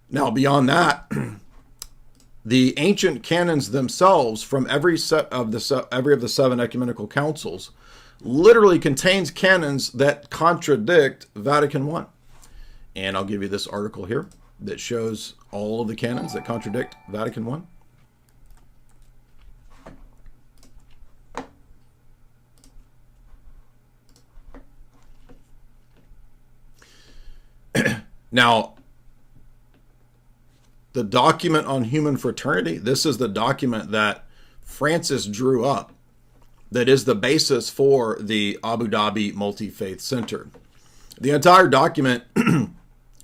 Now, beyond that, the ancient canons themselves from every of the seven ecumenical councils literally contains canons that contradict Vatican I. And I'll give you this article here that shows all of the canons that contradict Vatican I. Now, the document on human fraternity, this is the document that Francis drew up that is the basis for the Abu Dhabi Multi-Faith Center. The entire document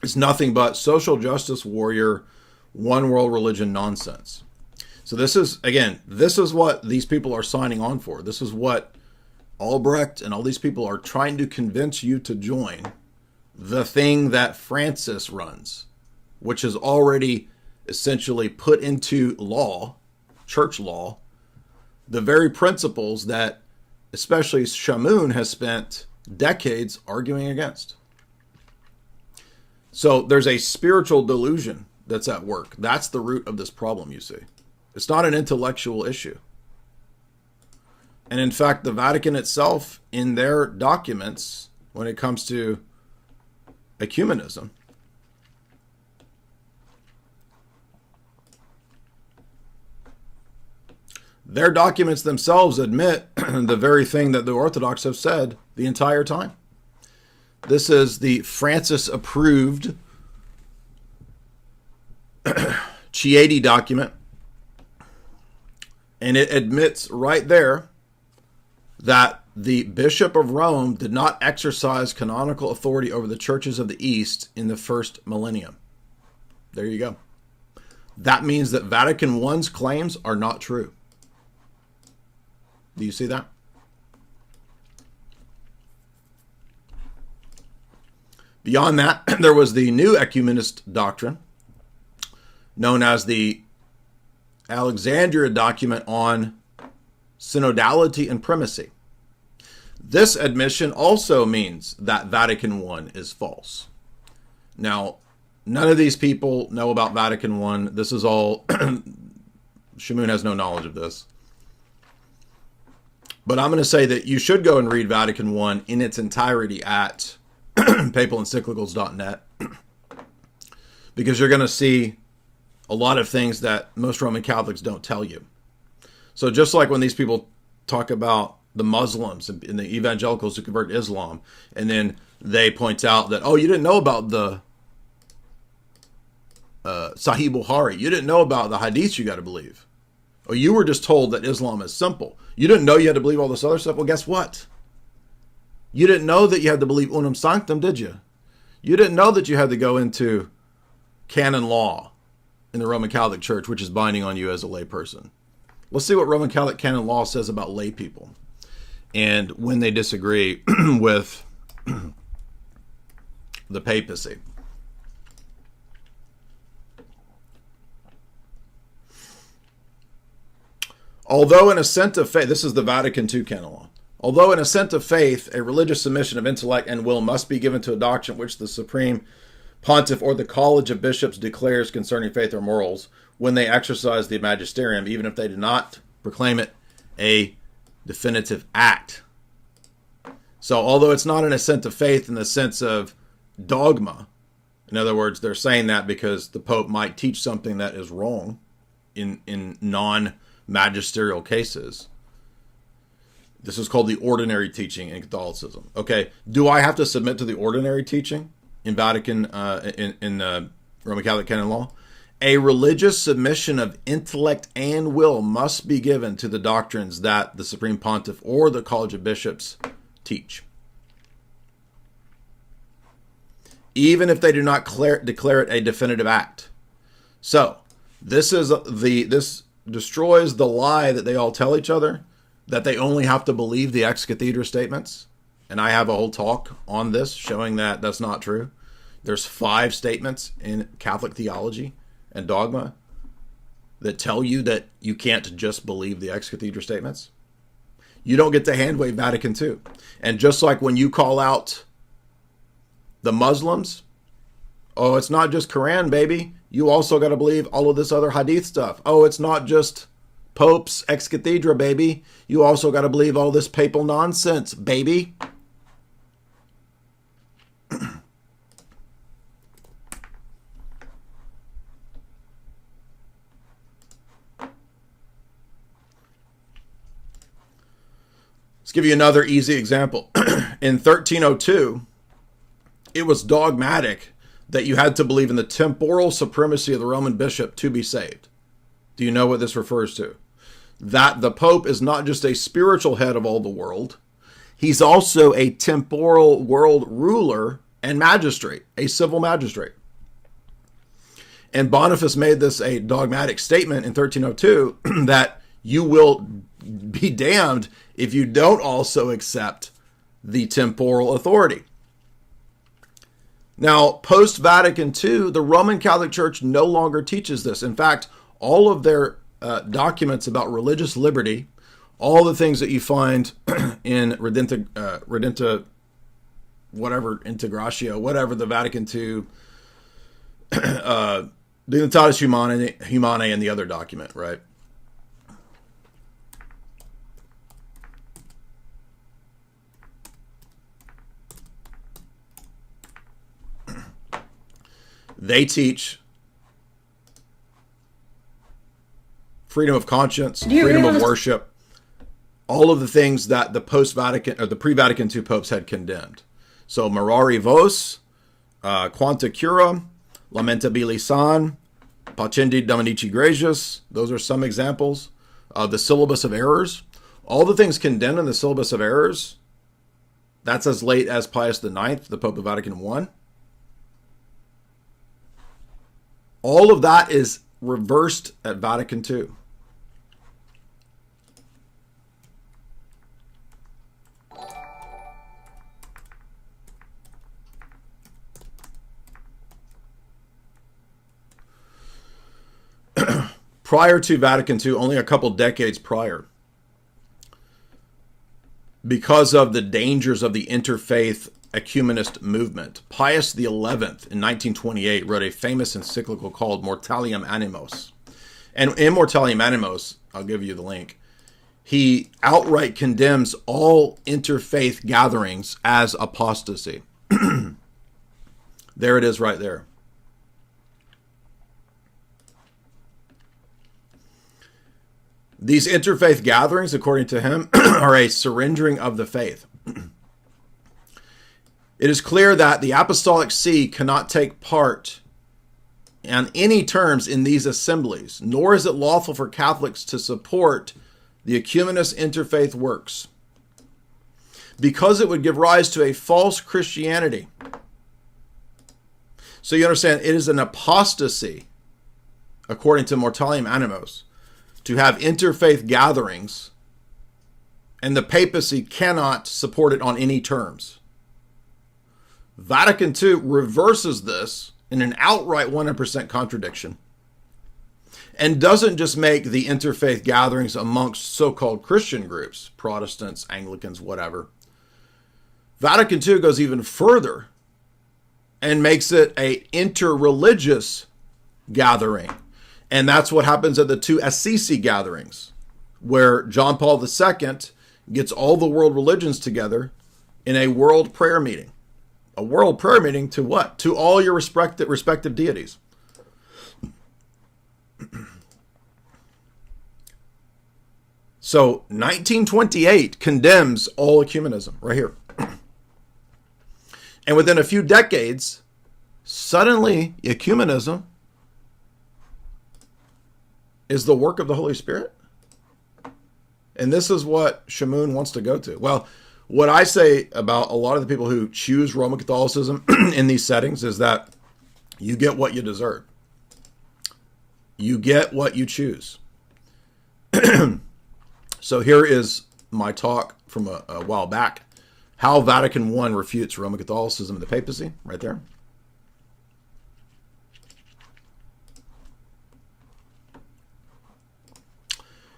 is nothing but social justice warrior, one world religion nonsense. So this is, again, this is what these people are signing on for. This is what Albrecht and all these people are trying to convince you to join the thing that Francis runs, which is already essentially put into law, church law, the very principles that especially Shamoun has spent decades arguing against. So there's a spiritual delusion that's at work. That's the root of this problem, you see. It's not an intellectual issue. And in fact, the Vatican itself, in their documents, when it comes to ecumenism, their documents themselves admit the very thing that the Orthodox have said the entire time. This is the Francis-approved Chieti document, and it admits right there that the Bishop of Rome did not exercise canonical authority over the churches of the East in the first millennium. There you go. That means that Vatican I's claims are not true. Do you see that? Beyond that, there was the new ecumenist doctrine, known as the Alexandria document on synodality and primacy. This admission also means that Vatican I is false. Now, none of these people know about Vatican I. This is all, Shamoun has no knowledge of this. But I'm going to say that you should go and read Vatican I in its entirety at papalencyclicals.net, because you're going to see a lot of things that most Roman Catholics don't tell you. So just like when these people talk about the Muslims and the evangelicals who convert to Islam, and then they point out that, oh, you didn't know about the Sahih Bukhari. You didn't know about the hadiths you got to believe. Or you were just told that Islam is simple. You didn't know you had to believe all this other stuff. Well, guess what? You didn't know that you had to believe unum sanctum, did you? You didn't know that you had to go into canon law in the Roman Catholic Church, which is binding on you as a lay person. Let's see what Roman Catholic canon law says about lay people and when they disagree with the papacy. Although in assent of faith, this is the Vatican II canon law. Although in assent of faith, a religious submission of intellect and will must be given to a doctrine which the Supreme Pontiff or the College of Bishops declares concerning faith or morals when they exercise the magisterium, even if they do not proclaim it a definitive act. So although it's not an assent of faith in the sense of dogma, in other words, they're saying that because the Pope might teach something that is wrong in non-magisterial cases. This is called the ordinary teaching in Catholicism. Okay, do I have to submit to the ordinary teaching in Vatican, in Roman Catholic canon law? A religious submission of intellect and will must be given to the doctrines that the Supreme Pontiff or the College of Bishops teach, even if they do not declare it a definitive act. So this destroys the lie that they all tell each other, that they only have to believe the ex cathedra statements. And I have a whole talk on this showing that that's not true. There's 5 statements in Catholic theology and dogma that tell you that you can't just believe the ex cathedra statements. You don't get to handwave Vatican II. And just like when you call out the Muslims Oh, it's not just Quran, baby. You also got to believe all of this other hadith stuff. Oh, it's not just popes ex cathedra, baby. You also got to believe all this papal nonsense, baby. Let's give you another easy example. In 1302, it was dogmatic that you had to believe in the temporal supremacy of the Roman bishop to be saved. Do you know what this refers to? That the Pope is not just a spiritual head of all the world, he's also a temporal world ruler and magistrate, a civil magistrate. And Boniface made this a dogmatic statement in 1302 that you will be damned if you don't also accept the temporal authority. Now, post-Vatican II, the Roman Catholic Church no longer teaches this. In fact, all of their documents about religious liberty, all the things that you find in Redenta, whatever, Integratio, whatever the Vatican II, Dignitatis Humanae, and the other document, right? They teach freedom of conscience, freedom of worship, all of the things that the post-Vatican or the pre-Vatican II popes had condemned. So Mirari Vos, Quanta Cura, Lamentabili San, Pacendi Dominici Gratius, those are some examples of the syllabus of errors. All the things condemned in the syllabus of errors, that's as late as Pius IX, the Pope of Vatican I. All of that is reversed at Vatican II. Prior to Vatican II, only a couple decades prior, because of the dangers of the interfaith ecumenist movement, Pius XI in 1928 wrote a famous encyclical called Mortalium Animos. And in Mortalium Animos, I'll give you the link, he outright condemns all interfaith gatherings as apostasy. There it is right there. These interfaith gatherings, according to him, are a surrendering of the faith. It is clear that the Apostolic See cannot take part on any terms in these assemblies, nor is it lawful for Catholics to support the ecumenist interfaith works, because it would give rise to a false Christianity. So you understand, it is an apostasy, according to Mortalium Animos, to have interfaith gatherings, and the papacy cannot support it on any terms. Vatican II reverses this in an outright 100% contradiction, and doesn't just make the interfaith gatherings amongst so-called Christian groups, Protestants, Anglicans, whatever. Vatican II goes even further and makes it an interreligious gathering. And that's what happens at the two Assisi gatherings, where John Paul II gets all the world religions together in a world prayer meeting. A world prayer meeting to what? To all your respective deities. So 1928 condemns all ecumenism right here. And within a few decades, suddenly ecumenism is the work of the Holy Spirit. And this is what Shamoun wants to go to. Well, what I say about a lot of the people who choose Roman Catholicism in these settings is that you get what you deserve. You get what you choose. So here is my talk from a while back. How Vatican I refutes Roman Catholicism and the papacy, right there.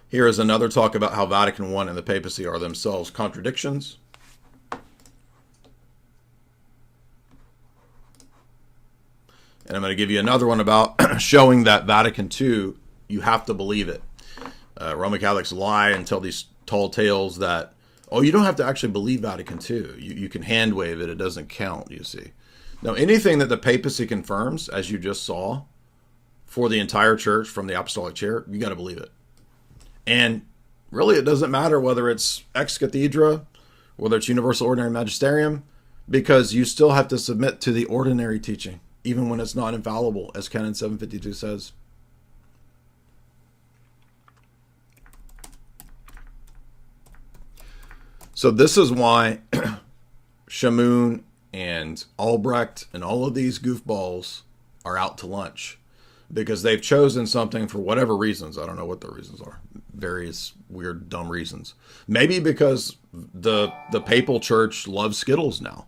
Here is another talk about how Vatican I and the papacy are themselves contradictions. And I'm going to give you another one about showing that Vatican II, you have to believe it. Roman Catholics lie and tell these tall tales that, oh, you don't have to actually believe Vatican II. You can hand wave it. It doesn't count, you see. Now, anything that the papacy confirms, as you just saw, for the entire church from the apostolic chair, you got to believe it. And really, it doesn't matter whether it's ex cathedra, whether it's universal ordinary magisterium, because you still have to submit to the ordinary teaching, even when it's not infallible, as Canon 752 says. So this is why Shamoun and Albrecht and all of these goofballs are out to lunch, because they've chosen something for whatever reasons. I don't know what their reasons are. Various weird, dumb reasons. Maybe because the papal church loves Skittles now.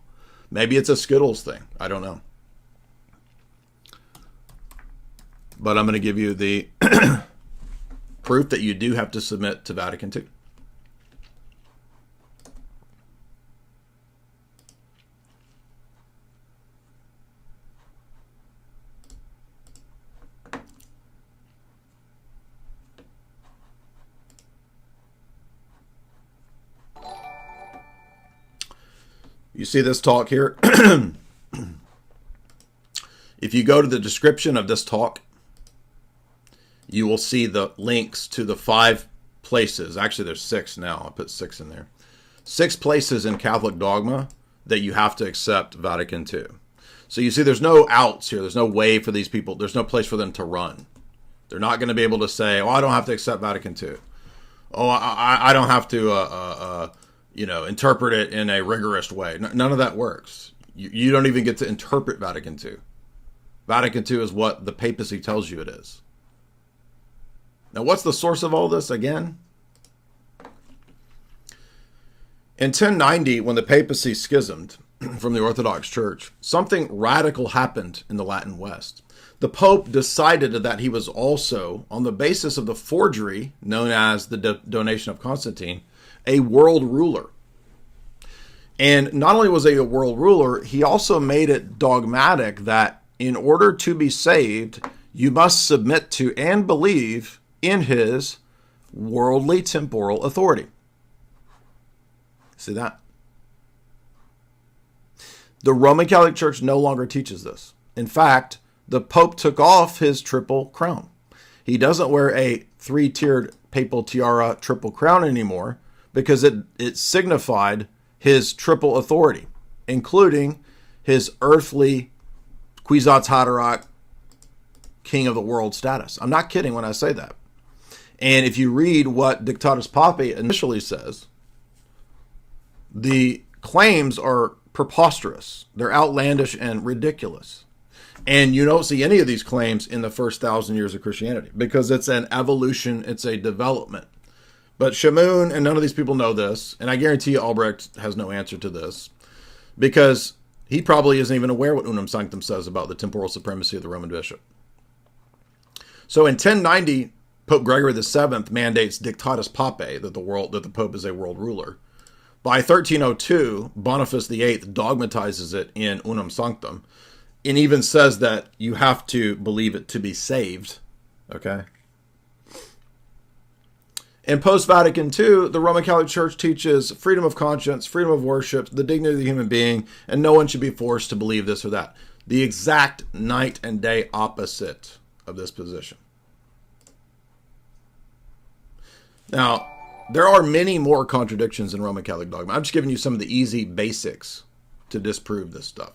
Maybe it's a Skittles thing. I don't know. But I'm going to give you the proof that you do have to submit to Vatican II. You see this talk here? If you go to the description of this talk, you will see the links to the 5 places. Actually, there's 6 now. I put 6 in there. 6 places in Catholic dogma that you have to accept Vatican II. So you see there's no outs here. There's no way for these people. There's no place for them to run. They're not going to be able to say, oh, I don't have to accept Vatican II. Oh, I don't have to... interpret it in a rigorous way. None of that works. You don't even get to interpret Vatican II. Vatican II is what the papacy tells you it is. Now, what's the source of all this again? In 1090, when the papacy schismed from the Orthodox Church, something radical happened in the Latin West. The Pope decided that he was also, on the basis of the forgery known as the donation of Constantine, a world ruler. And not only was he a world ruler, he also made it dogmatic that in order to be saved, you must submit to and believe in his worldly temporal authority. See that? The Roman Catholic Church no longer teaches this. In fact, the Pope took off his triple crown. He doesn't wear a 3-tiered papal tiara triple crown anymore, because it signified his triple authority, including his earthly Kwisatz Haderach king of the world status. I'm not kidding when I say that. And if you read what Dictatus Papae initially says, the claims are preposterous. They're outlandish and ridiculous. And you don't see any of these claims in the first 1,000 years of Christianity, because it's an evolution, it's a development. But Shamoun and none of these people know this, and I guarantee you Albrecht has no answer to this, because he probably isn't even aware what Unum Sanctum says about the temporal supremacy of the Roman bishop. So in 1090, Pope Gregory VII mandates Dictatus Papae, that the Pope is a world ruler. By 1302, Boniface VIII dogmatizes it in Unum Sanctum, and even says that you have to believe it to be saved. Okay? In post-Vatican II, the Roman Catholic Church teaches freedom of conscience, freedom of worship, the dignity of the human being, and no one should be forced to believe this or that. The exact night and day opposite of this position. Now, there are many more contradictions in Roman Catholic dogma. I'm just giving you some of the easy basics to disprove this stuff.